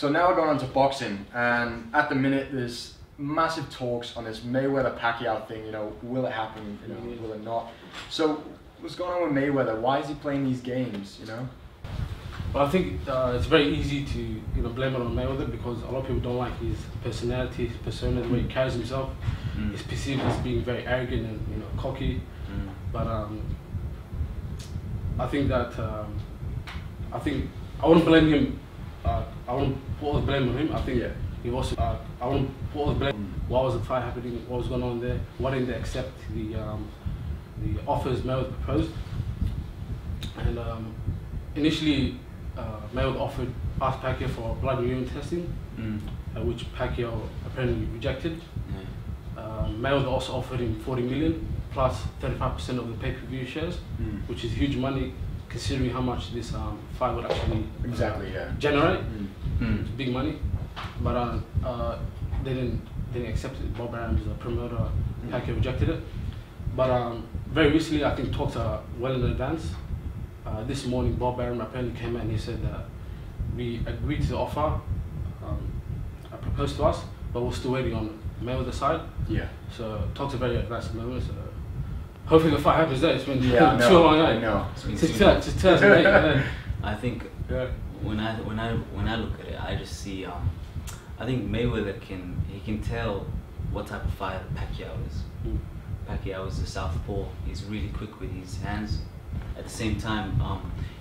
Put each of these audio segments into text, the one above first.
So now we're going on to boxing, and at the minute there's massive talks on this Mayweather Pacquiao thing. You know, will it happen? You know, will it not? So what's going on with Mayweather? Why is he playing these games? You know. Well, I think it's very easy to blame it on Mayweather because a lot of people don't like his personality, his persona, the way he carries himself. He's perceived as being very arrogant and cocky. But I think that I wouldn't blame him. I wouldn't put all the blame on him. I think he also. I wouldn't put all the blame. Why was the fight happening? What was going on there? Why didn't they accept the offers Mayweather proposed? And initially, Mayweather asked Pacquiao for blood and urine testing, which Pacquiao apparently rejected. Mayweather also offered him 40 million plus 35% of the pay-per-view shares, which is huge money considering how much this fight would actually generate. It's big money, but they didn't accept it. Bob Arum's the promoter. Pacquiao rejected it. But very recently, I think talks are well in advance. This morning, Bob Arum apparently came out and he said that we agreed to the offer proposed to us, but we're still waiting on Mayweather's side. So talks are very advanced at the moment. So hopefully the fight happens there. It's been too long. I know. Since 2008. I think when I look at it, I just see I think Mayweather can tell what type of fighter Pacquiao is. Pacquiao is a southpaw. He's really quick with his hands. At the same time,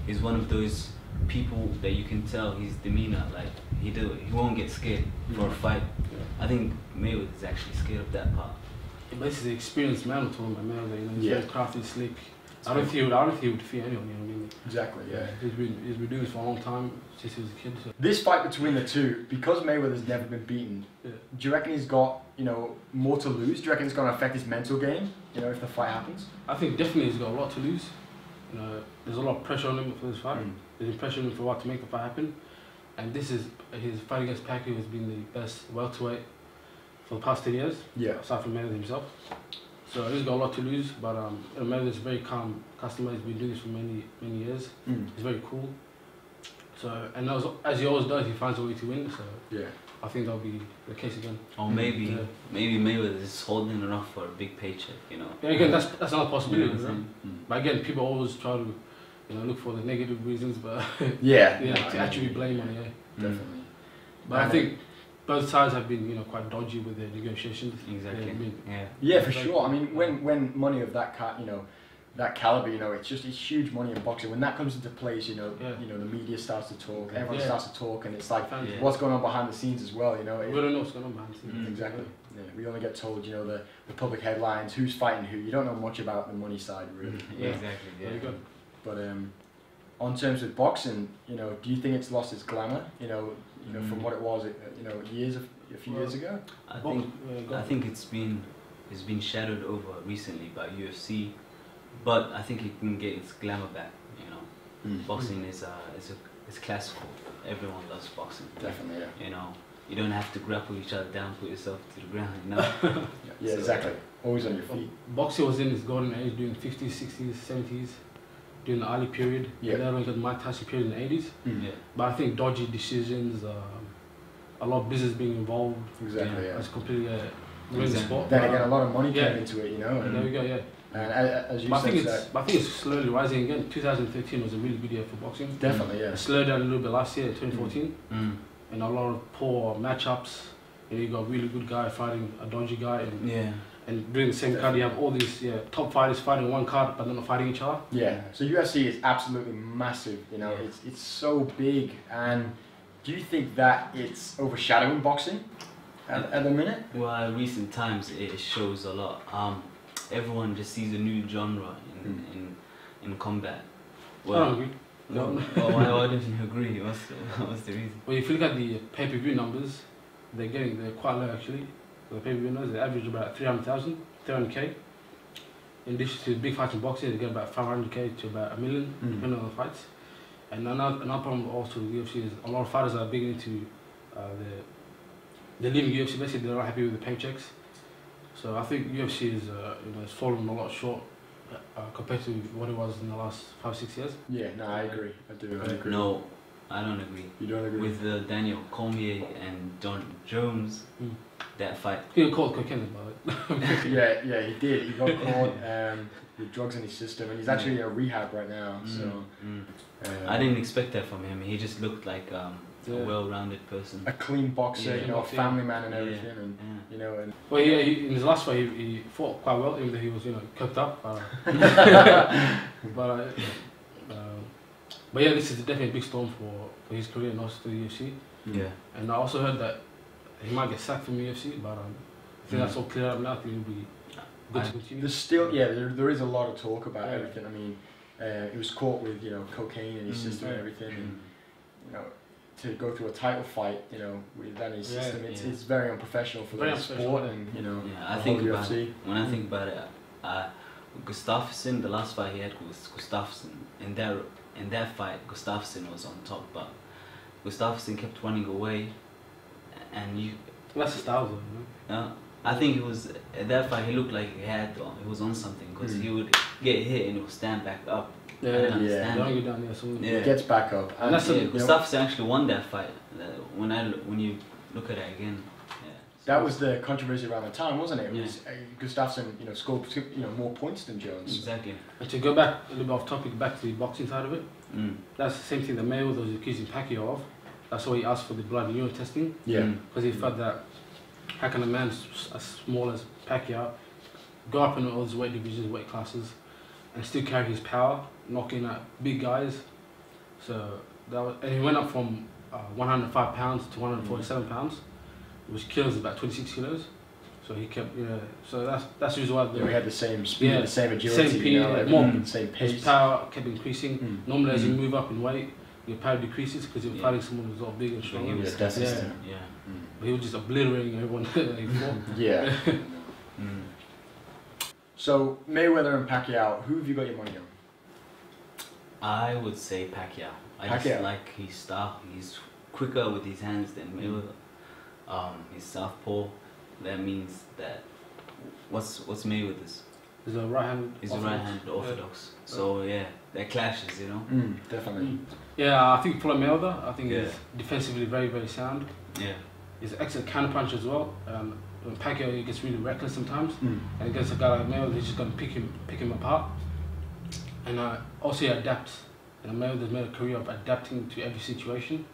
he's one of those people that you can tell his demeanor, like he won't get scared for a fight. I think Mayweather is actually scared of that part. But he's an experienced man with him, Mayweather. He's very crafty, slick. I don't think he would defeat anyone. You know what I mean? Exactly. Yeah. He's been doing this for a long time since he was a kid. So. This fight between the two, because Mayweather's never been beaten, do you reckon he's got more to lose? Do you reckon it's going to affect his mental game? If the fight happens. I think definitely he's got a lot to lose. There's a lot of pressure on him for this fight. There's pressure on him for what to make the fight happen, and this is his fight against Pacquiao has been the best welterweight for the past 10 years. Aside from Mayweather himself. So he's got a lot to lose, but Mayweather's a very calm customer. He's been doing this for many years. He's very cool. So as he always does, he finds a way to win. So I think that'll be the case again. Or maybe Mayweather is holding it off for a big paycheck. Yeah, again, that's another possibility. But again, people always try to look for the negative reasons, but to actually blame on it. Definitely. But I think both sides have been quite dodgy with their negotiations. Exactly. Yeah, for sure. I mean, when money of that that caliber, it's huge money in boxing. When that comes into place, the media starts to talk, everyone starts to talk, and it's like what's going on behind the scenes as well. We don't know what's going on behind the scenes. Exactly. Yeah, we only get told, the public headlines, who's fighting who. You don't know much about the money side, really. Exactly. There you go. But on terms of boxing, do you think it's lost its glamour? From what it was, a few years ago. I think it's been shadowed over recently by UFC, but I think it can get its glamour back. Boxing is classical. Everyone loves boxing. Definitely, yeah. You don't have to grapple each other down, put yourself to the ground. Yeah, exactly. Always on your feet. Boxing was in its golden age during the 50s, 60s, 70s. During the Ali period, then we got the Mike Tyson period in the 80s. But I think dodgy decisions, a lot of business being involved. Exactly, It's completely ruined the sport. Then again, a lot of money came into it, And there we go, And as you said, I think it's slowly rising again. 2013 was a really good year for boxing. Definitely, It slowed down a little bit last year, 2014. And a lot of poor matchups. You got a really good guy fighting a dodgy guy, and during the same card, you have all these top fighters fighting one card, but they're not fighting each other. Yeah, so UFC is absolutely massive. It's so big. And do you think that it's overshadowing boxing at the minute? Well, in recent times, it shows a lot. Everyone just sees a new genre in combat. Well, I don't agree. Why didn't you agree? What's the reason? Well, if you look at the pay-per-view numbers, they're quite low actually. The pay-per-view numbers, they average about 300K. In addition to big fights in boxing, they get about 500K to about 1 million, depending on the fights. And another problem also with UFC is a lot of fighters are big into they're leaving UFC. Basically, they're not happy with the paychecks. So I think UFC is it's fallen a lot short compared to what it was in the last 5-6 years. Yeah, no, I agree. I agree. No, I don't agree. You don't agree? With Daniel Cormier and John Jones, that fight. He got caught cocaine about it. yeah, he did. He got caught with drugs in his system, and he's actually in a rehab right now. So I didn't expect that from him. He just looked like a well-rounded person, a clean boxer, you know, a family man and everything, and you know. And well, in his last fight, he fought quite well, even though he was, you know, cooked up. But yeah, this is definitely a big storm for his career and also to the UFC. Yeah. And I also heard that he might get sacked from UFC, but I think that's all cleared up now. I think it'll be good to continue. There's still, there is a lot of talk about everything. I mean, he was caught with, you know, cocaine in his system and everything, and you know, to go through a title fight, you know, with that in his system, it's very unprofessional for the sport, and you know, I think about it, when I think about it, Gustafsson, the last fight he had was Gustafsson. In that fight, Gustafsson was on top, but Gustafsson kept running away, and that's his style, though. You know? I think it was at that fight he looked like he was on something, because he would get hit and he would stand back up. Don't get down there. So he gets back up. And Gustafsson actually won that fight. When you look at it again. That was the controversy around the time, wasn't it? It was Gustafsson, you know, scored more points than Jones. Exactly. And to go back a little bit off topic, back to the boxing side of it, that's the same thing that Mayweather was accusing Pacquiao of. That's why he asked for the blood and urine testing. Yeah. Because he felt that how can a man as small as Pacquiao go up in all these weight divisions, weight classes, and still carry his power, knocking out big guys. So and he went up from 105 pounds to 147 pounds. Which kills about 26 kilos, so he kept, so that's the reason why. We had the same speed, the same agility, same speed, more same pace. His power kept increasing. Normally, as you move up in weight, your power decreases because you're fighting someone who's a lot bigger and stronger. But he was just obliterating everyone. Yeah. So Mayweather and Pacquiao, who have you got your money on? I would say Pacquiao. I just like his style. He's quicker with his hands than Mayweather. He's southpaw. That means that what's Mayweather's? He's a right hand. He's a right hand orthodox. So that clashes, you know. Definitely. Yeah, I think Floyd Mayweather. I think he's defensively very, very sound. Yeah. He's an excellent counter puncher as well. When Pacquiao, he gets really reckless sometimes, and against a guy like Mayweather, he's just gonna pick him apart. And also he adapts. And Mayweather's made a career of adapting to every situation.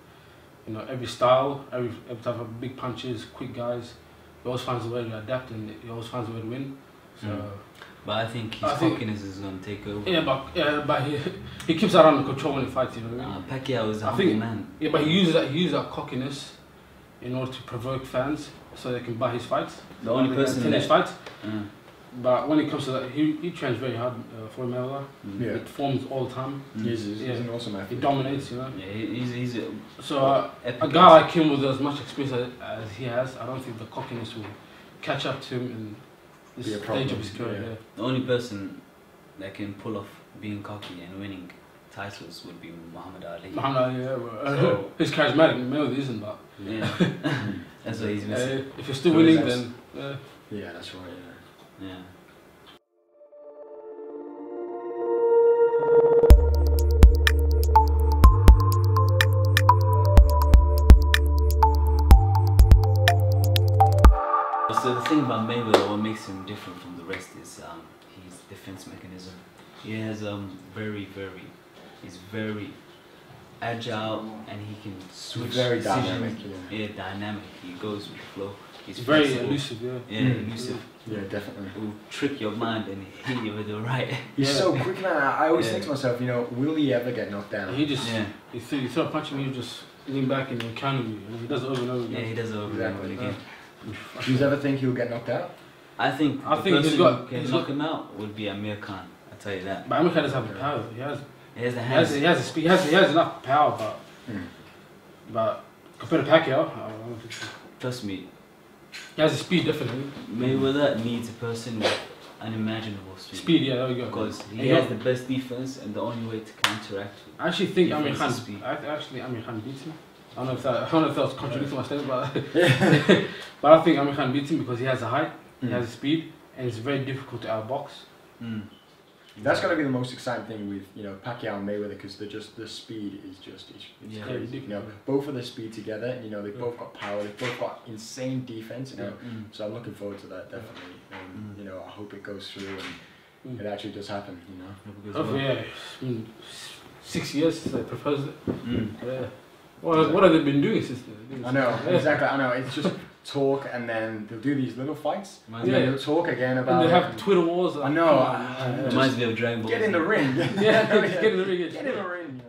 You know, every style, every type of big punches, quick guys. He always finds a way to adapt, and he always finds a way to win. So, but I think his cockiness is going to take over. Yeah, but he keeps that under control when he fights. You know what I mean? Pacquiao is a humble man. Yeah, but he uses that cockiness in order to provoke fans, so they can buy his fights. The only person his fights. But when it comes to that, he trains very hard for Mayweather. He performs all the time. He's an awesome athlete. He dominates, you know. Yeah, he's so a guy like him with as much experience as he has, I don't think the cockiness will catch up to him in this stage of his career. Yeah. The only person that can pull off being cocky and winning titles would be Muhammad Ali. Muhammad Ali, so, he's charismatic. Mayweather isn't, but that's what he's missing. If you're still winning, then yeah, that's right. Yeah. So the thing about Mayweather, what makes him different from the rest is his defense mechanism. He has he's very agile, and he can switch. Very dynamic. Yeah, dynamic. He goes with the flow. He's very elusive. Elusive. Yeah, definitely. He'll trick your mind and hit you with the right. He's so quick, man. I always think to myself, you know, will he ever get knocked down? He just you throw a punch at me, you just lean back and he'll counter you. He does it over and over again. Yeah, he does it over and over again. Do you ever think he'll get knocked out? I think the person who can knock him out would be Amir Khan. I'll tell you that. But Amir Khan doesn't have the power. He has the hands. He has the speed. He has enough power, but compared to Pacquiao, I don't think so. Trust me. He has the speed, definitely. Mayweather needs a person with unimaginable speed. Speed, yeah, there we go. Because he has the best defense, and the only way to counteract it. I actually think Amir Khan. Amir Khan beats him. I don't know if that was contradicting my statement, but I think Amir Khan beats him because he has the height, he has the speed, and it's very difficult to outbox. That's going to be the most exciting thing with Pacquiao and Mayweather, because the speed is just it's crazy. Both of the speed together. They both got power. They both got insane defense. So I'm looking forward to that definitely. I hope it goes through and it actually does happen. It's been 6 years since I proposed it. Yeah. What have they been doing since then? I know, exactly. I know. It's just talk, and then they'll do these little fights. And then they'll talk again about. And they have Twitter wars. I know. Reminds me of Dragon Ball. Get in the ring. Get in the ring. Get in the ring.